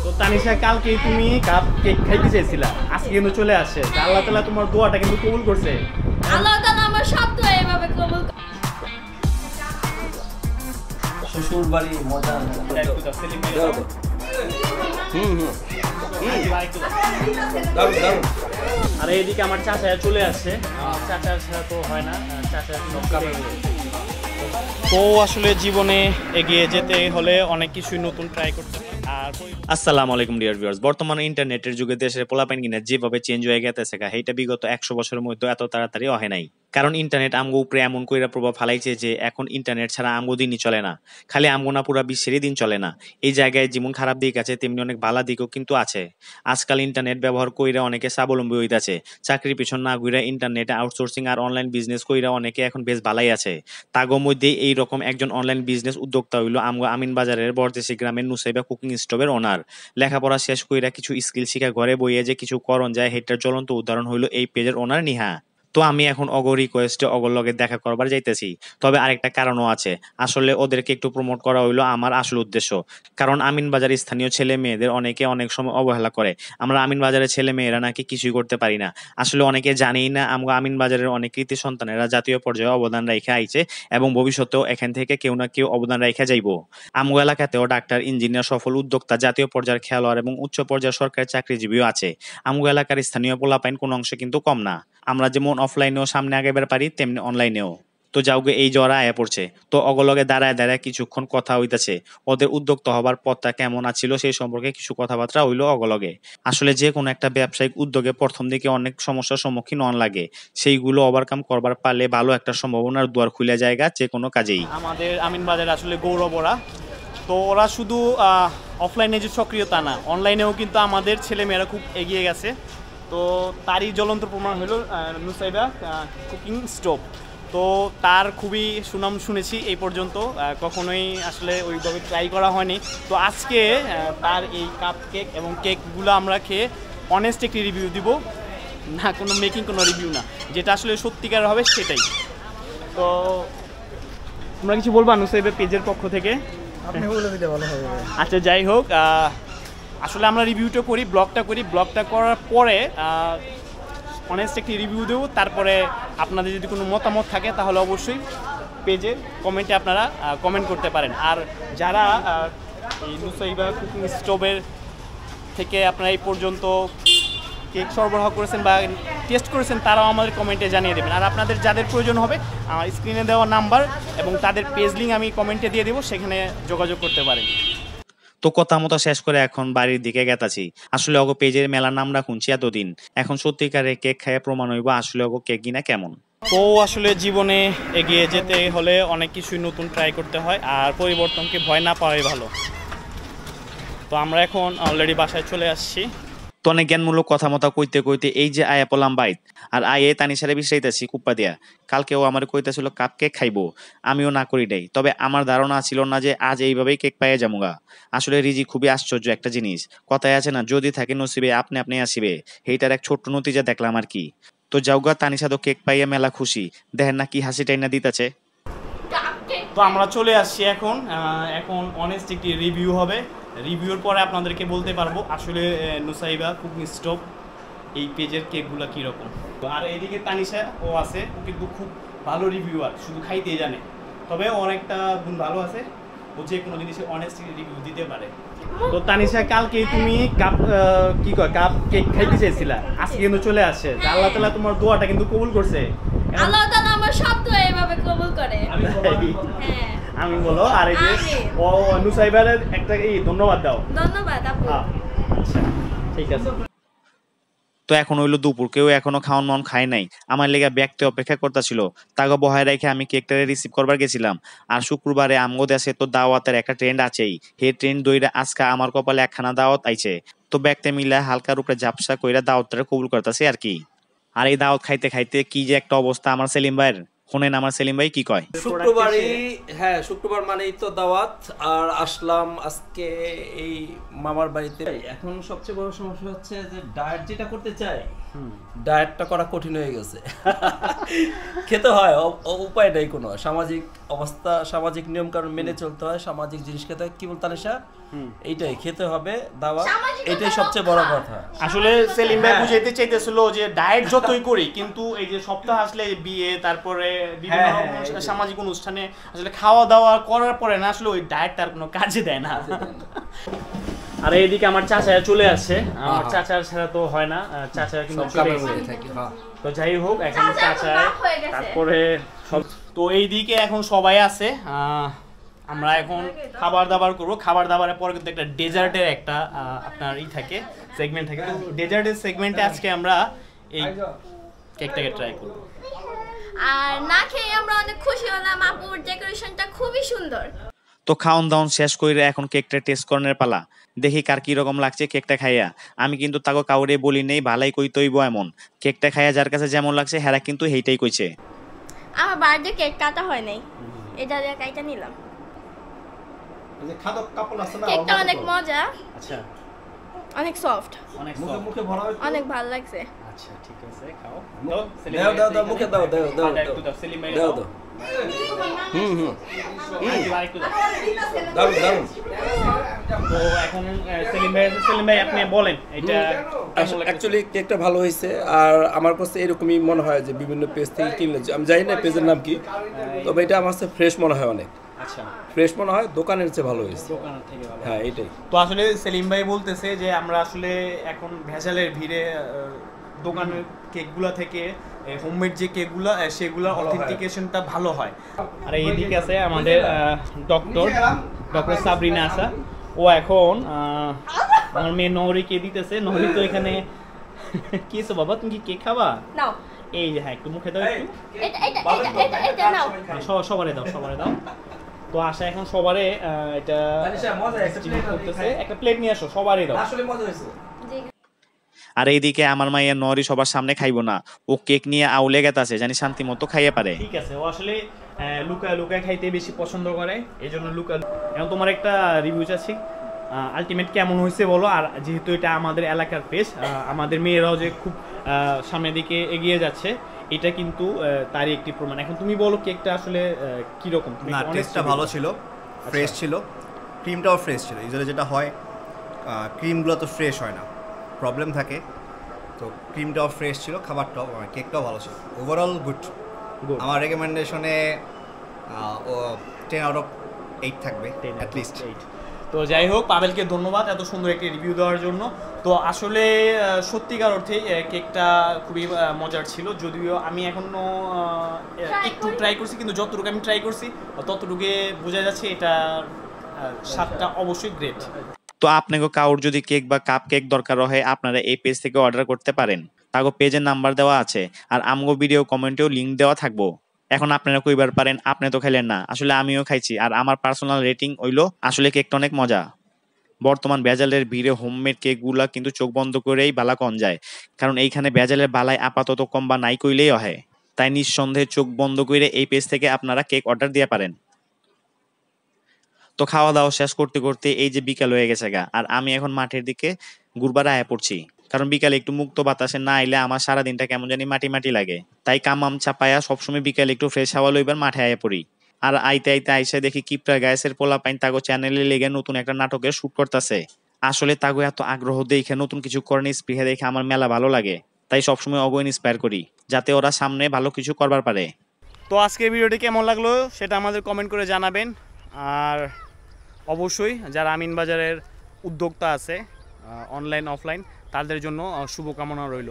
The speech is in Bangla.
তো তানিশা কালকে তুমি কাপ কেক খাইতে চাইছিলা, আজকে কিন্তু চলে আসছে। আল্লাহ তাআলা তোমার দোয়াটা কিন্তু কবুল করছে। আল্লাহ তাআলা আমার সব দোয়া এভাবে কবুল করে। শ্বশুর বাড়ি মজা আর এইদিকে আমার চাচা চলে আসছে। চাচার ছাড়া তো হয় না, চাচা তো আসলে জীবনে এগিয়ে যেতে হলে অনেক কিছুই নতুন ট্রাই করতে হয়। আর আসসালামু আলাইকুম ডিয়ার ভিউয়ার্স, বর্তমানে ইন্টারনেটের যুগে দেশের পোলাপাইন কিনা যেভাবে চেঞ্জ হয়ে গেছে সেইটা বিগত 100 বছরের মধ্যে এত তাড়াতাড়ি হয় নাই। কারণ ইন্টারনেট আমগো উপরে এমন কইরা প্রভাব ফালাইছে যে এখন ইন্টারনেট ছাড়া আমগো দিনই চলে না। খালি আমগো না, পুরা বিশ্বেরই দিন চলে না। এই জায়গায় যেমন খারাপ দিক আছে তেমনি অনেক ভালো দিকও কিন্তু আছে। আজকাল ইন্টারনেট ব্যবহার কইরা অনেকে স্বাবলম্বী হইতাছে। চাকরির পিছন না ঘুরে ইন্টারনেটে আউটসোর্সিং আর অনলাইন বিজনেস কইরা অনেকে এখন বেশ ভালাই আছে। তাগো মধ্যে এইরকম একজন অনলাইন বিজনেস উদ্যোক্তা হইল আমগো আমিন বাজারের বরদেশি গ্রামের নুসাইবা কুকিং স্টোভের ওনার। লেখাপড়া শেষ কইরা কিছু স্কিল শিখা ঘরে বইয়ে যে কিছু করণ যায় হেটার জ্বলন্ত উদাহরণ হইল এই পেজের ওনার নিহা। তো আমি এখন অগো রিকোয়েস্টে অগর লগে দেখা করবার যাইতেছি। তবে আরেকটা কারণও আছে, আসলে ওদেরকে একটু প্রমোট করা হইলো আমার আসল উদ্দেশ্য। কারণ আমিন বাজারের স্থানীয় ছেলে মেয়েদের অনেকে অনেক সময় অবহেলা করে। আমরা আমিন বাজারের ছেলে মেয়েরা নাকি কিছুই করতে পারি না। আসলে অনেকে জানেই না আমরা আমিন বাজারের অনেক কৃতি সন্তানেরা জাতীয় পর্যায়ে অবদান রেখে আইছে এবং ভবিষ্যতেও এখান থেকে কেউ না কেউ অবদান রেখে যাইব। আমগো এলাকাতেও ডাক্তার, ইঞ্জিনিয়ার, সফল উদ্যোক্তা, জাতীয় পর্যায়ের খেলোয়াড় এবং উচ্চ পর্যায়ের সরকারি চাকরিজীবীও আছে। আমগো এলাকার স্থানীয় পোলাপাইন কোনো অংশে কিন্তু কম না। আমরা যেমন অফলাইনেও সামনে আগাইবার পারি তেমনি অনলাইনেও। তো যাওগে এই জরা আয়া পড়ছে, তো অগলগে দাঁড়ায় দাঁড়ায় কিছুক্ষণ কথা হইতাছে। ওদের উদ্যোক্তা হবার পথটা কেমন আছিল সেই সম্পর্কে কিছু কথাবার্তা হইলো অগলগে। আসলে যে কোনো একটা ব্যবসায়িক উদ্যোগে প্রথম দিকে অনেক সমস্যার সম্মুখীন হন লাগে, সেইগুলো ওভারকাম করবার পারলে ভালো একটা সম্ভাবনার দুয়ার খুলে জায়গা যে কোনো কাজেই। আমাদের আমিন বাজার আসলে গৌরব ওরা। তো ওরা শুধু অফলাইনে যে সক্রিয়তা না, অনলাইনেও কিন্তু আমাদের ছেলেমেয়েরা খুব এগিয়ে গেছে। তো তারই জ্বলন্ত প্রমাণ হলো নুসাইবা কুকিং স্টোভ। তো তার খুবই সুনাম শুনেছি, এই পর্যন্ত কখনোই আসলে ওইভাবে ট্রাই করা হয়নি। তো আজকে তার এই কাপ কেক এবং কেকগুলো আমরা খেয়ে অনেস্ট একটি রিভিউ দিব, না কোনো মেকিং কোনো রিভিউ না, যেটা আসলে সত্যিকার হবে সেটাই। তো তোমরা কিছু বলবা নুসাইবা পেজের পক্ষ থেকে? আপনি বলে দিলে ভালো হবে। আচ্ছা, যাই হোক, আসলে আমরা রিভিউটা করি, ব্লগটা করার পরে অনেস্ট একটি রিভিউ দেবো। তারপরে আপনাদের যদি কোনো মতামত থাকে তাহলে অবশ্যই পেজে কমেন্টে আপনারা কমেন্ট করতে পারেন। আর যারা এই নুসাইবা কুকিং স্টোভের থেকে আপনারা এই পর্যন্ত কেক সরবরাহ করেছেন বা টেস্ট করেছেন তারাও আমাদের কমেন্টে জানিয়ে দেবেন। আর আপনাদের যাদের প্রয়োজন হবে আমার স্ক্রিনে দেওয়া নাম্বার এবং তাদের পেজ লিঙ্ক আমি কমেন্টে দিয়ে দেবো, সেখানে যোগাযোগ করতে পারেন। তো কথা মতো শেষ করে এখন বাড়ির দিকে গেতাছি। আসলে অগো পেজের মেলার নাম রাখুনছি এতদিন, এখন সত্যিকারে কেক খাইয়ে প্রমাণ হইব আসলে অগো কেক কিনা কেমন। তো আসলে জীবনে এগিয়ে যেতে হলে অনেক কিছুই নতুন ট্রাই করতে হয়, আর পরিবর্তনকে ভয় না পাওয়াই ভালো। তো আমরা এখন অলরেডি বাসায় চলে আসছি। তো অনেক জ্ঞানমূলক কথা মতো কইতে কইতে এই যে আয়া পলাম বাইত, আর আয়ে তানিশারে বিশ্রাইতেছি কুপ্পা দিয়া। কালকেও আমার কইতেছিল কাপ কেক খাইবো, আমিও না করি নাই। তবে আমার ধারণা ছিল না যে আজ এইভাবেই কেক পাইয়া যামুগা। আসলে রিজি খুবই আশ্চর্য একটা জিনিস, কথায় আছে না, যদি থাকে নসিবে আপনি আপনি আসিবে। এইটার এক ছোট্ট নতিজা দেখলাম আর কি। তো যাওগা, তানিশা তো কেক পাইয়া মেলা খুশি, দেখেন না কি হাসি টাইনা দিতেছে। তো আমরা চলে আসছি এখন অনেস্ট একটি রিভিউ হবে। রিভিউর পরে আপনাদেরকে বলতে পারবো আসলে নুসাইবা কুকিং স্টোভ এই পেজের কেকগুলো কীরকম। আর এইদিকে তানিশা ও আছে, ও কিন্তু খুব ভালো রিভিউয়ার, শুধু খাইতেই জানে। তবে অনেকটা গুণ ভালো আছে, ও যে কোনো জিনিসে অনেস্ট রিভিউ দিতে পারে। তো তানিশা কালকে তুমি কাপ কেক খাইতে চাইছিলা, আজকে কিন্তু চলে আসছে। আল্লাহ তাআলা তোমার দোয়াটা কিন্তু কবুল করছে। আল্লাহ তাআলা আমার সব দোয়া এভাবে কবুল করে। হ্যাঁ, আমি বলো। আর এই যে ও নুসাইবারের একটা ধন্যবাদ দাও। ধন্যবাদ আপু। আচ্ছা, ঠিক আছে। তো এখন হইলো দুপুর, কেউ এখনো খাওয়ান মন খায় নাই। আমার লেগে ব্যক্তি অপেক্ষা করতেছিল, তাকে বহায় রেখে আমি কেকটারে রিসিভ করবার গেছিলাম। আর শুক্রবারে আমগো দেশে তো দাওয়াতের একটা ট্রেন্ড আছেই, হে ট্রেন্ড দইরা আজকা আমার কপালে একখানা দাওয়াত আইছে। তো ব্যক্তি মিলা হালকার উপরে ঝাপসা কইরা দাওয়াতটা কবুল করতেছে আর কি। আর এই দাওয়াত খাইতে খাইতে কি যে একটা অবস্থা আমার সেলিম ভাইয়ের, শোনেন আমার সেলিম ভাই কি কয়। শুক্রবার মানেই তো দাওয়াত, আর আসলাম আজকে এই মামার বাড়িতে। এখন সবচেয়ে বড় সমস্যা হচ্ছে যে ডায়েট যেটা করতে চাই, ডায়েটটা করা কঠিন হয়ে গেছে। খেতে হয়, উপায় নেই, কোনো সামাজিক অবস্থা, সামাজিক নিয়ম কারণ মেনে চলতে হয়, সামাজিক জিনিস খেতে হয়। কি বল তানিশা? এইটাই খেতে হবে দাওয়াত, এটাই সবচেয়ে বড় কথা। আসলে সেলিম ভাই বুঝাইতে চাইতেছিল যে ডায়েট যতই করি কিন্তু এই যে সপ্তাহ আসলে বিয়ে, তারপরে বিভিন্ন সামাজিক অনুষ্ঠানে আসলে খাওয়া দাওয়া করার পরে না আসলে ওই ডায়েট তার কোনো কাজে দেয় না। আর এইদিকে আমার চাচা চলে আসছে, আমার চাচার ছাড়া তো হয় না, চাচা কিন্তু চলে এসেছে। তো যাই হোক এখন চাচা, তারপরে সব তো এইদিকে এখন সবাই আছে, আমরা এখন খাবার দাবার করবো। খাবার দাবারের পরে কিন্তু একটা ডেজার্টের একটা আপনার থাকে, সেগমেন্ট থাকে। তো ডেজার্টের সেগমেন্টে আজকে আমরা এই কেকটাকে ট্রাই করবো। আর না খেয়ে আমরা অনেক খুশি হলাম, আপুর ডেকোরেশনটা খুবই সুন্দর। তো খাওন দাওন শেষ করে এখন কেকটা টেস্ট করার পালা। দেখি কার কি রকম লাগছে কেকটা খাইয়া। আমি কিন্তু তাকে কাউরে বলি নেই ভালাই কই তৈব এমন, কেকটা খাইয়া যার কাছে যেমন লাগছে হেরা কিন্তু সেইটাই কইছে। আমার বার্থডে কেক কাটা হয় নাই, এটা দিয়ে কাইটা নিলাম। কেকটা অনেক মজা, আচ্ছা অনেক সফট, অনেক মুখে ভরা হয়, অনেক ভালো লাগছে। আচ্ছা ঠিক আছে, খাও। দাও দাও মুখে দাও দাও দাও দাও দাও। দারুন। তো এখন সেলিম ভাই আপনি বলেন এটা অ্যাকচুয়ালি কেকটা ভালো হয়েছে। আর আমার কাছে এরকমই মনে হয় যে বিভিন্ন পেজ থেকে কিনলে, আমি জানি না পেজের নাম কি, তবে এটা আমার কাছে ফ্রেশ মনে হয়, অনেক আচ্ছা ফ্রেশ মনে হয়, দোকানের চেয়ে ভালো হয়েছে। দোকানের থেকে ভালো, হ্যাঁ এটাই। তো আসলে সেলিম ভাই বলতেছে যে আমরা আসলে এখন ভেজালের ভিড়ে দোকানের কেকগুলা থেকে হোমমেড যে কেকগুলা সেগুলা অথেন্টিকেশনটা ভালো হয়। আর এইদিকে আছে আমাদের ডক্টর সাবরিনা আসা, ও এখন আমার মেয়ে নহরিকে দিতেছে। নহরি তো এখানে কি আছে বাবা, তুমি কি কেক খাবা? নাও এই যে হ্যাঁ একটু মুখে দাও, একটু এটা নাও, সবারে দাও। তো আশা এখন সবারে এটা করতেছে, একটা প্লেট নিয়ে আসো, সবারই দাও। আসলে মজা হয়েছে। আর এইদিকে আমার মাইয়া নরি সবার সামনে খাইবো না, ও কেক নিয়ে আউলে গেতাছে, জানি শান্তি মতো খাইয়ে পারে। ঠিক আছে, ও আসলে লুকায় খাইতে বেশি পছন্দ করে, এই জন্য এখন তোমার একটা রিভিউ চাচ্ছি, আলটিমেট কেমন হয়েছে বলো। আর যেহেতু এটা আমাদের এলাকার পেজ, আমাদের মেয়েরাও যে খুব সামনের দিকে এগিয়ে যাচ্ছে, এটা কিন্তু তারই একটি প্রমাণ। এখন তুমি বলো কেকটা আসলে কিরকম? না, টেস্টটা ভালো ছিল, ফ্রেশ ছিল, ক্রিমটাও ফ্রেশ ছিল। ইউজুয়ালি যেটা হয় ক্রিমগুলো তো ফ্রেশ হয় না, প্রবলেম থাকে। তো ক্রিমটাও ফ্রেশ ছিল, খাবারটাও, কেকটাও ভালো ছিল। Overall good. আমার রেকমেন্ডেশনে ও 10 আউট অফ 8 থাকবে অ্যাটলিস্ট। তো যাই হোক, পাবেলকে ধন্যবাদ এত সুন্দর একটি রিভিউ দেওয়ার জন্য। তো আসলে সত্যিকার অর্থে কেকটা খুবই মজার ছিল, যদিও আমি এখনো একটু ট্রাই করছি, কিন্তু যতটুকু আমি ট্রাই করছি ততটুকু বোঝা যাচ্ছে এটা স্বাদটা অবশ্যই গ্রেট। তো আপনাকে কাউর যদি কেক বা কাপ কেক দরকার হয় আপনারা এই পেজ থেকে অর্ডার করতে পারেন, তাগো পেজের নাম্বার দেওয়া আছে, আর আমগো ভিডিও কমেন্টেও লিঙ্ক দেওয়া থাকবো। এখন আপনারা কইবার পারেন আপনি তো খাইলেন না, আসলে আমিও খাইছি, আর আমার পার্সোনাল রেটিং হইলো আসলে কেকটা অনেক মজা। বর্তমান ভেজালের ভিড়ে হোমমেড কেকগুলা কিন্তু চোখ বন্ধ করেই বালা কন যায়, কারণ এইখানে ভেজালের বালায় আপাতত কম বা নাই কইলেই হয়। তাই নিঃসন্দেহে চোখ বন্ধ করে এই পেজ থেকে আপনারা কেক অর্ডার দিয়ে পারেন। তো খাওয়া দাওয়া শেষ করতে করতে এই যে বিকাল হয়ে গেছে গা, আর আমি এখন মাঠের দিকে ঘুরবার আয়া পড়ছি, কারণ বিকালে একটু মুক্ত বাতাসে না আইলে আমার সারাদিনটা কেমন জানি মাটি লাগে। তাই কামাম চাপায়া সবসময় বিকালে একটু ফ্রেশ হাওয়া লইবার মাঠে আয়া পড়ি। আর আইতে আইসে দেখি কিপটা গায়েসের পোলা পাইন তাগো চ্যানেলে লেগে নতুন একটা নাটকের শুট করতেছে। আসলে তাগো এত আগ্রহ দেখে, নতুন কিছু করেন স্পৃহা দেখে আমার মেলা ভালো লাগে। তাই সবসময় অগো ইন্সপায়ার করি যাতে ওরা সামনে ভালো কিছু করবার পারে। তো আজকের ভিডিওটি কেমন লাগলো সেটা আমাদের কমেন্ট করে জানাবেন। আর অবশ্যই যারা আমিনবাজারের উদ্যোক্তা আছে অনলাইন অফলাইন, তাদের জন্য শুভকামনা রইল।